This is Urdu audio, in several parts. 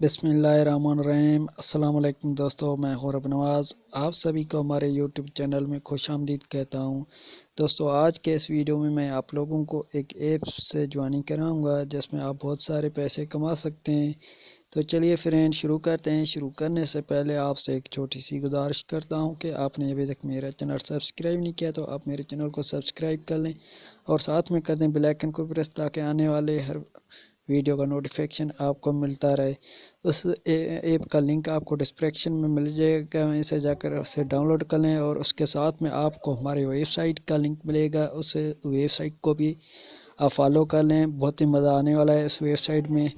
بسم اللہ الرحمن الرحیم۔ السلام علیکم دوستو، میں ہوں رب نواز، آپ سبھی کو ہمارے یوٹیوب چینل میں خوش آمدید کہتا ہوں۔ دوستو آج کے اس ویڈیو میں آپ لوگوں کو ایک ایپ سے جوائننگ کراؤں گا جس میں آپ بہت سارے پیسے کما سکتے ہیں۔ تو چلیے فرینڈ شروع کرتے ہیں۔ شروع کرنے سے پہلے آپ سے ایک چھوٹی سی گزارش کرتا ہوں کہ آپ نے ابھی تک میرا چینل سبسکرائب نہیں کیا تو آپ میرے چینل کو سبسکرائب کر لیں اور ساتھ میں کر دیں بیل آئیکن کو پریس تاکہ آنے والے ہر ویڈیو کا نوٹیفیکشن آپ کو ملتا رہے۔ اس ایپ کا لنک آپ کو ڈسکرپشن میں مل جائے گا، وہیں سے جا کر اسے ڈاؤن لوڈ کر لیں اور اس کے ساتھ میں آپ کو ہماری ویب سائٹ کا لنک ملے گا، اس ویب سائٹ کو بھی آپ فالو کر لیں، بہت ہی مزہ آنے والا ہے اس ویب سائٹ میں۔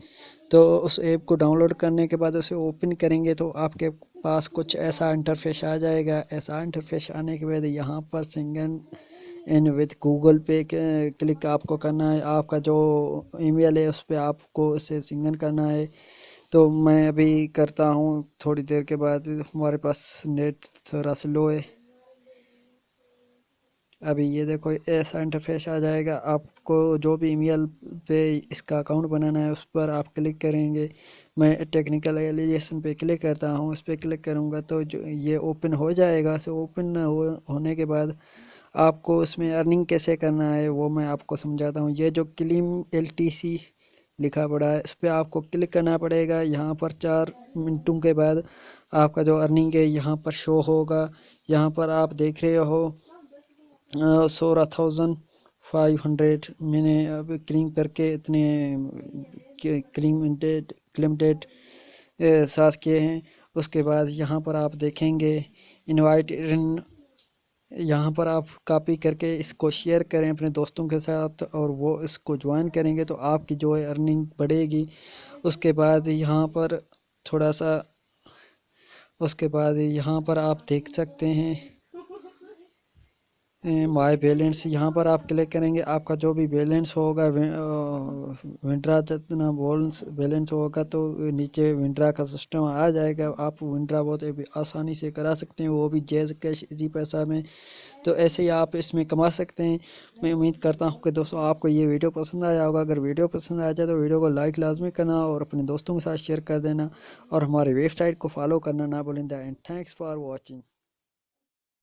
تو اس ایپ کو ڈاؤن لوڈ کرنے کے بعد اسے اوپن کریں گے تو آپ کے پاس کچھ ایسا انٹرفیس آ جائے گا۔ ایسا انٹرفیس آنے کے بعد یہاں پر سنگن ان وتھ گوگل پے کلک آپ کو کرنا ہے۔ آپ کا جو ای میل ہے اس پہ آپ کو اسے سنگن کرنا ہے۔ تو میں ابھی کرتا ہوں، تھوڑی دیر کے بعد ہمارے پاس نیٹ تھوڑا سلو ہے۔ ابھی یہ دیکھو ایسا انٹرفیس آ جائے گا، آپ کو جو بھی ای میل پہ اس کا اکاؤنٹ بنانا ہے اس پر آپ کلک کریں گے۔ میں ٹیکنیکل ایلیجیشن پہ کلک کرتا ہوں، اس پہ کلک کروں گا تو جو یہ اوپن ہو جائے گا۔ تو اوپن ہونے کے بعد آپ کو اس میں ارننگ کیسے کرنا ہے وہ میں آپ کو سمجھاتا ہوں۔ یہ جو کلیم LTC لکھا پڑا ہے اس پہ آپ کو کلک کرنا پڑے گا۔ یہاں پر 4 منٹوں کے بعد آپ کا جو ارننگ ہے یہاں پر شو ہوگا۔ یہاں پر آپ دیکھ رہے ہو 16,500 میں نے اب کلیم کر کے اتنے کلیم ڈیٹ ساتھ کیے ہیں۔ اس کے بعد یہاں پر آپ دیکھیں گے انوائٹ، یہاں پر آپ کاپی کر کے اس کو شیئر کریں اپنے دوستوں کے ساتھ اور وہ اس کو جوائن کریں گے تو آپ کی جو ہے ارننگ بڑھے گی۔ اس کے بعد یہاں پر تھوڑا سا یہاں پر آپ دیکھ سکتے ہیں مائی بیلنس، یہاں پر آپ کلک کریں گے۔ آپ کا جو بھی بیلنس ہوگا ونڈرا جتنا بیلنس ہوگا تو نیچے ونڈرا کا سسٹم آ جائے گا۔ آپ ونڈرا بہت آسانی سے کرا سکتے ہیں، وہ بھی جیز کیش ایزی پیسہ میں۔ تو ایسے ہی آپ اس میں کما سکتے ہیں۔ میں امید کرتا ہوں کہ دوستوں آپ کو یہ ویڈیو پسند آیا ہوگا۔ اگر ویڈیو پسند آ جائے تو ویڈیو کو لائک لازمی کرنا اور اپنے دوستوں کے ساتھ شیئر کر دینا اور ہماری ویب سائٹ کو فالو کرنا نہ بھولیں۔ And thanks for watching.